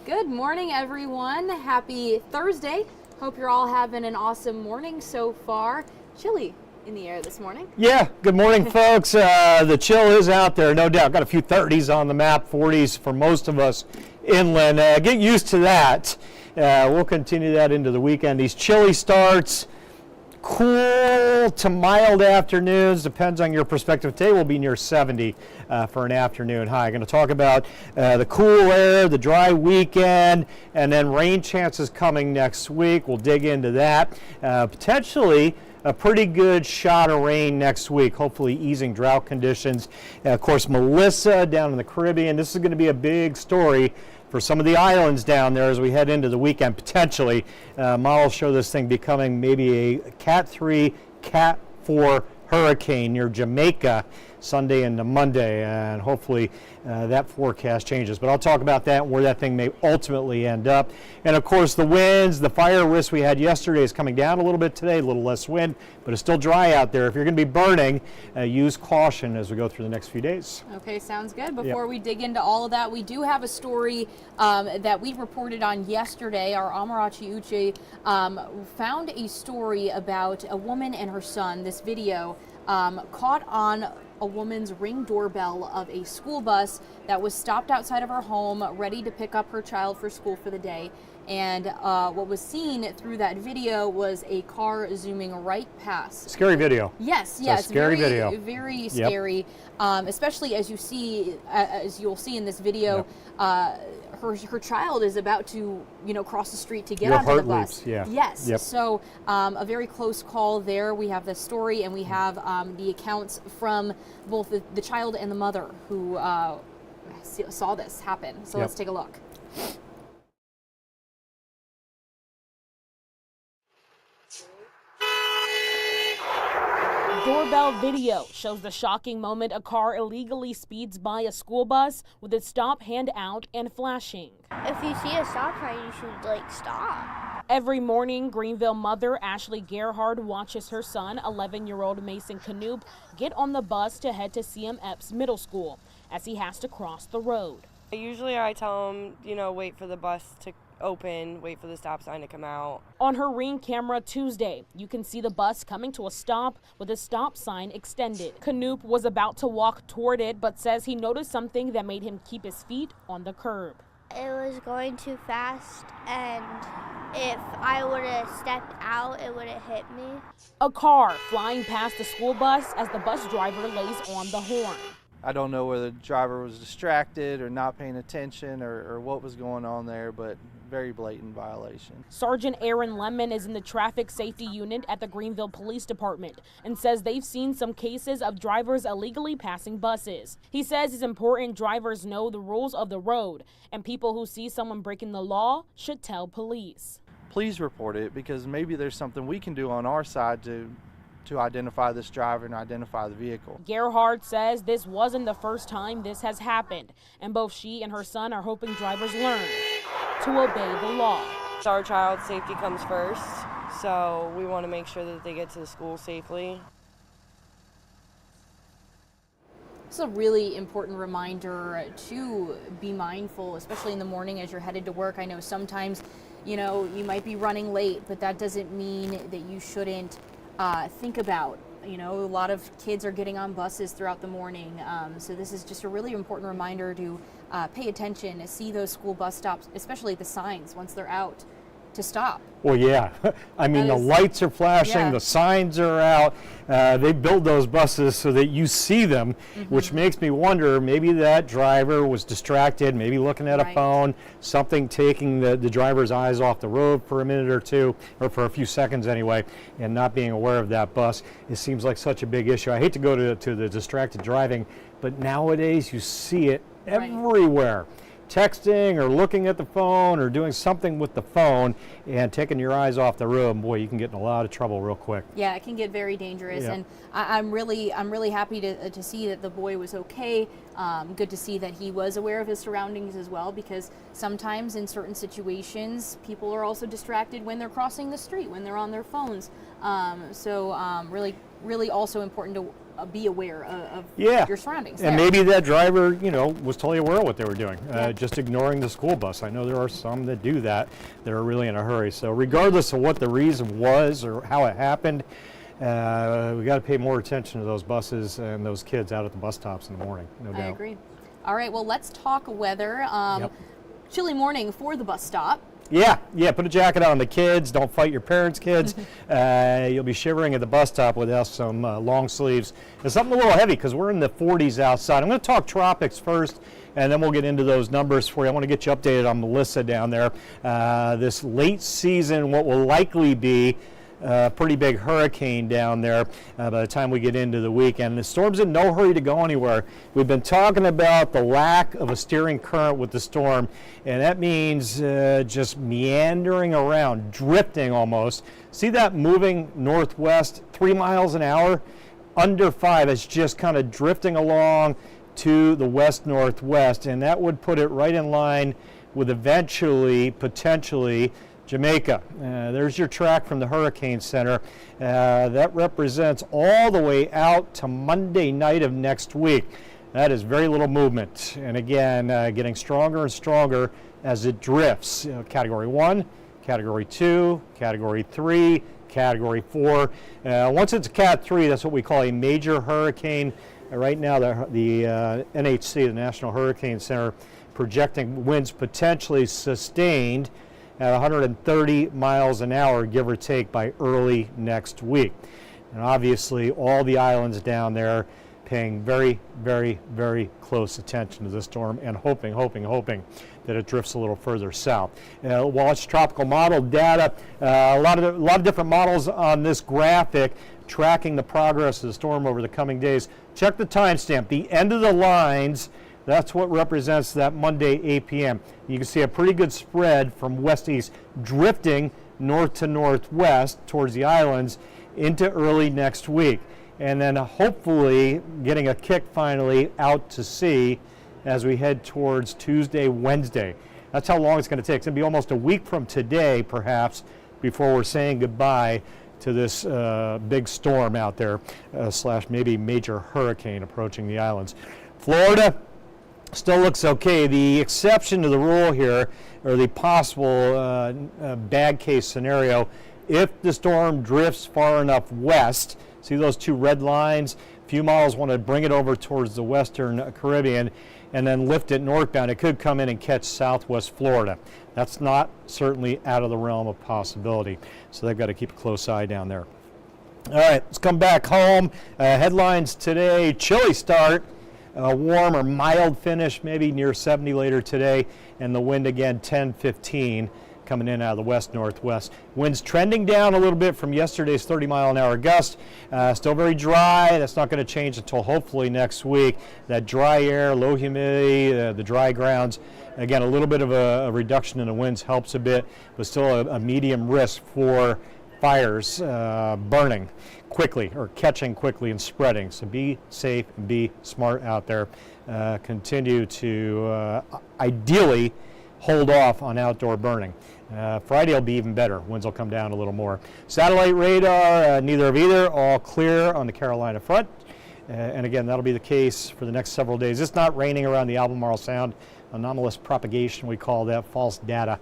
Good morning, everyone. Happy Thursday. Hope you're all having an awesome morning so far. Chilly in the air this morning. Yeah, good morning, folks. The chill is out there, no doubt. Got a few 30s on the map, 40s for most of us inland. Get used to that. We'll continue that into the weekend. These chilly starts, cool to mild afternoons, depends on your perspective. Today will be near 70 for an afternoon high. Going to talk about the cool air, the dry weekend, and then rain chances coming next week. We'll dig into that. Potentially a pretty good shot of rain next week, hopefully easing drought conditions. Of course, Melissa down in the Caribbean, this is going to be a big story for some of the islands down there as we head into the weekend, potentially. Models show this thing becoming maybe a Cat 3, Cat 4 hurricane near Jamaica Sunday into Monday, and hopefully that forecast changes. But I'll talk about that and where that thing may ultimately end up. And of course, the winds, the fire risk we had yesterday is coming down a little bit today, a little less wind, but it's still dry out there. If you're going to be burning, use caution as we go through the next few days. Okay, sounds good. Before we dig into all of that, we do have a story that we reported on yesterday. Our Amarachi Uche found a story about a woman and her son. This video caught on a woman's Ring doorbell of a school bus that was stopped outside of her home, ready to pick up her child for school for the day. And what was seen through that video was a car zooming right past. Scary video. Yes, it's scary video. Very scary, especially as you'll see in this video. Her child is about to, cross the street to get onto the bus. Yes. Yep. So a very close call there. We have the story, and we have the accounts from both the child and the mother who saw this happen. So let's take a look. Doorbell video shows the shocking moment a car illegally speeds by a school bus with its stop hand out and flashing. If you see a stop sign, you should stop. Every morning, Greenville mother Ashley Gerhard watches her son, 11-year-old Mason Canoop, get on the bus to head to CM Epps Middle School as he has to cross the road. Usually I tell him, wait for the bus to open, wait for the stop sign to come out. On her Ring camera Tuesday, you can see the bus coming to a stop with a stop sign extended. Canoop was about to walk toward it, but says he noticed something that made him keep his feet on the curb. It was going too fast, and if I would have stepped out, it would have hit me. A car flying past the school bus as the bus driver lays on the horn. I don't know whether the driver was distracted or not paying attention or what was going on there, but very blatant violation. Sergeant Aaron Lemon is in the traffic safety unit at the Greenville Police Department and says they've seen some cases of drivers illegally passing buses. He says it's important drivers know the rules of the road, and people who see someone breaking the law should tell police. Please report it, because maybe there's something we can do on our side to identify this driver and identify the vehicle. Gerhard says this wasn't the first time this has happened, and both she and her son are hoping drivers learn to obey the law. Our child's safety comes first, so we want to make sure that they get to the school safely. It's a really important reminder to be mindful, especially in the morning as you're headed to work. I know sometimes, you might be running late, but that doesn't mean that you shouldn't think about, a lot of kids are getting on buses throughout the morning. So this is just a really important reminder to pay attention, see those school bus stops, especially the signs once they're out, to stop. Well, yeah. I mean, the lights are flashing, the signs are out. They build those buses so that you see them, which makes me wonder, maybe that driver was distracted, maybe looking at a phone, something taking the driver's eyes off the road for a minute or two, or for a few seconds anyway, and not being aware of that bus. It seems like such a big issue. I hate to go to the distracted driving, but nowadays you see it everywhere. Texting or looking at the phone or doing something with the phone and taking your eyes off the road, boy, you can get in a lot of trouble real quick. Yeah, it can get very dangerous, and I'm really happy to see that the boy was okay. Good to see that he was aware of his surroundings as well, because sometimes in certain situations, people are also distracted when they're crossing the street, when they're on their phones. So really also important to be aware of Yeah. your surroundings. And there. maybe that driver, was totally aware of what they were doing, just ignoring the school bus. I know there are some that do that. They're really in a hurry. So regardless of what the reason was or how it happened, we got to pay more attention to those buses and those kids out at the bus stops in the morning, no doubt. I agree. All right, well, let's talk weather. Yep. Chilly morning for the bus stop. Yeah, put a jacket on the kids. Don't fight your parents' kids. You'll be shivering at the bus stop without some long sleeves. And something a little heavy because we're in the 40s outside. I'm going to talk tropics first, and then we'll get into those numbers for you. I want to get you updated on Melissa down there. This late season, what will likely be a pretty big hurricane down there by the time we get into the weekend. The storm's in no hurry to go anywhere. We've been talking about the lack of a steering current with the storm, and that means just meandering around, drifting almost. See that moving northwest, 3 miles an hour? Under 5, it's just kind of drifting along to the west-northwest, and that would put it right in line with eventually, potentially, Jamaica. There's your track from the Hurricane Center. That represents all the way out to Monday night of next week. That is very little movement. And again, getting stronger and stronger as it drifts. Category 1, Category 2, Category 3, Category 4. Once it's a Cat 3, that's what we call a major hurricane. Right now, the NHC, the National Hurricane Center, projecting winds potentially sustained at 130 miles an hour, give or take, by early next week. And obviously, all the islands down there paying very, very, very close attention to this storm and hoping that it drifts a little further south. Watch tropical model data. A lot of different models on this graphic tracking the progress of the storm over the coming days. Check the timestamp. The end of the lines, that's what represents that Monday 8 p.m. You can see a pretty good spread from west-east, drifting north to northwest towards the islands into early next week. And then hopefully getting a kick finally out to sea as we head towards Tuesday, Wednesday. That's how long it's going to take. It's going to be almost a week from today, perhaps, before we're saying goodbye to this big storm out there, / maybe major hurricane approaching the islands. Florida still looks okay. The exception to the rule here, or the possible bad case scenario, if the storm drifts far enough west, see those 2 red lines? A few miles want to bring it over towards the western Caribbean and then lift it northbound. It could come in and catch southwest Florida. That's not certainly out of the realm of possibility. So they've got to keep a close eye down there. All right, let's come back home. Headlines today, chilly start. Warm or mild finish, maybe near 70 later today, and the wind again 10-15 coming in out of the west-northwest. Winds trending down a little bit from yesterday's 30-mile-an-hour gust. Still very dry. That's not going to change until hopefully next week. That dry air, low humidity, the dry grounds. Again, a little bit of a reduction in the winds helps a bit, but still a medium risk for fires burning quickly or catching quickly and spreading. So be safe and be smart out there. Continue to ideally hold off on outdoor burning. Friday will be even better. Winds will come down a little more. Satellite radar, neither of either, all clear on the Carolina front. And again, that'll be the case for the next several days. It's not raining around the Albemarle Sound. Anomalous propagation, we call that, false data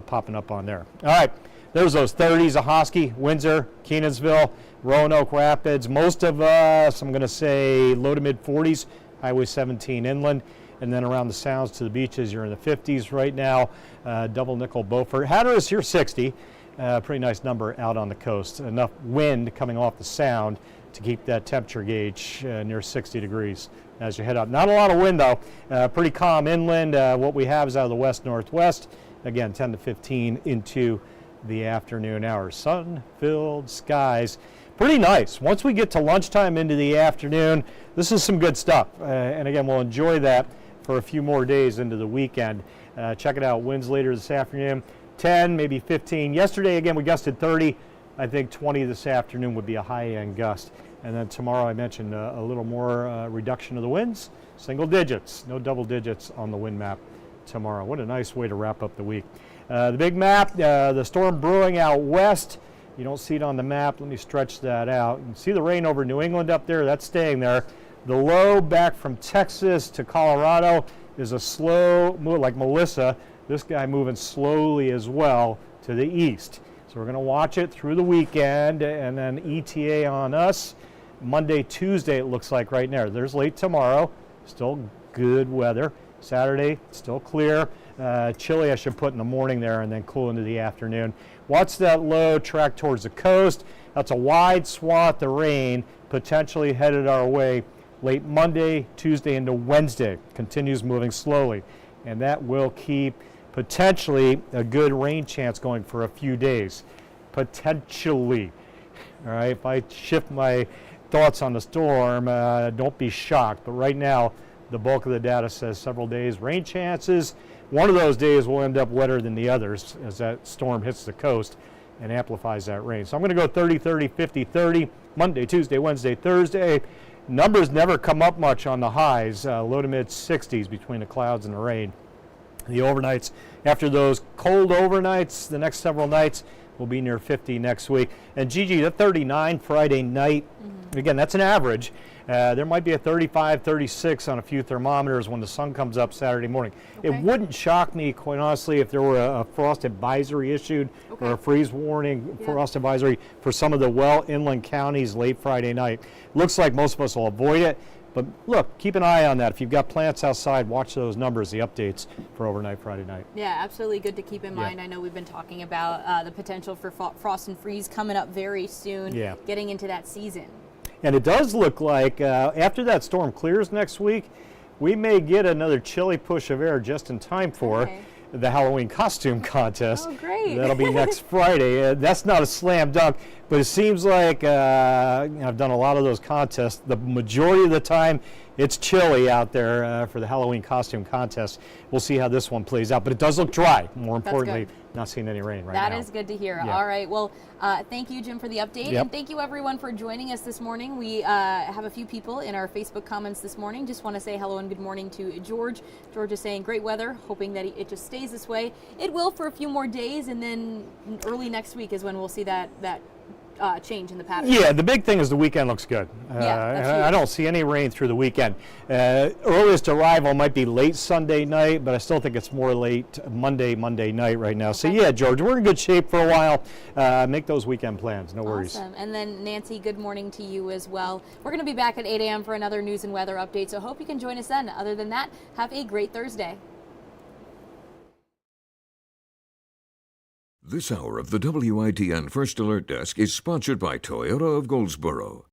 popping up on there. All right. There's those 30s, Ahoskie, Windsor, Kenansville, Roanoke Rapids. Most of us, I'm going to say low to mid 40s, Highway 17 inland. And then around the Sounds to the beaches, you're in the 50s right now. Double Nickel, Beaufort. Hatteras, you're 60. Pretty nice number out on the coast. Enough wind coming off the Sound to keep that temperature gauge near 60 degrees as you head up. Not a lot of wind, though. Pretty calm inland. What we have is out of the west-northwest. Again, 10 to 15 into the afternoon hours. Sun-filled skies. Pretty nice. Once we get to lunchtime into the afternoon, this is some good stuff. And again, we'll enjoy that for a few more days into the weekend. Check it out. Winds later this afternoon, 10, maybe 15. Yesterday, again, we gusted 30. I think 20 this afternoon would be a high-end gust. And then tomorrow, I mentioned a little more reduction of the winds. Single digits, no double digits on the wind map tomorrow. What a nice way to wrap up the week. The big map, the storm brewing out west. You don't see it on the map. Let me stretch that out. You can see the rain over New England up there. That's staying there. The low back from Texas to Colorado is a slow move, like Melissa. This guy moving slowly as well to the east. So we're going to watch it through the weekend, and then ETA on us Monday, Tuesday, it looks like right now. There's late tomorrow. Still good weather. Saturday, still clear. Chilly, I should put in the morning there, and then cool into the afternoon. Watch that low track towards the coast. That's a wide swath of rain potentially headed our way late Monday, Tuesday into Wednesday. Continues moving slowly, and that will keep potentially a good rain chance going for a few days. Potentially. All right, if I shift my thoughts on the storm, don't be shocked. But right now, the bulk of the data says several days rain chances. One of those days will end up wetter than the others as that storm hits the coast and amplifies that rain. So I'm going to go 30, 30, 50, 30, Monday, Tuesday, Wednesday, Thursday. Numbers never come up much on the highs, low to mid 60s between the clouds and the rain. The overnights, after those cold overnights, the next several nights will be near 50 next week. And Gigi, the 39 Friday night, again, that's an average. There might be a 35, 36 on a few thermometers when the sun comes up Saturday morning. Okay. It wouldn't shock me, quite honestly, if there were a frost advisory issued or a freeze warning, frost advisory for some of the well inland counties late Friday night. Looks like most of us will avoid it. But look, keep an eye on that. If you've got plants outside, watch those numbers, the updates for overnight Friday night. Yeah, absolutely good to keep in mind. I know we've been talking about the potential for frost and freeze coming up very soon, getting into that season. And it does look like after that storm clears next week, we may get another chilly push of air just in time for the Halloween costume contest. Oh, great. That'll be next Friday. That's not a slam dunk, but it seems like I've done a lot of those contests. The majority of the time, it's chilly out there for the Halloween costume contest. We'll see how this one plays out, but it does look dry. More importantly, not seeing any rain right now. That is good to hear. All right. Well, thank you, Jim, for the update. And thank you, everyone, for joining us this morning. We have a few people in our Facebook comments this morning. Just want to say hello and good morning to George. George is saying great weather, hoping that it just stays this way. It will for a few more days, and then early next week is when we'll see that change in the pattern. Yeah, the big thing is the weekend looks good. I don't see any rain through the weekend. Earliest arrival might be late Sunday night, but I still think it's more late Monday night right now. So yeah, George, we're in good shape for a while. Make those weekend plans, no worries. Awesome. And then Nancy, good morning to you as well. We're going to be back at 8 a.m. for another news and weather update, so hope you can join us then. Other than that, have a great Thursday. This hour of the WITN First Alert Desk is sponsored by Toyota of Goldsboro.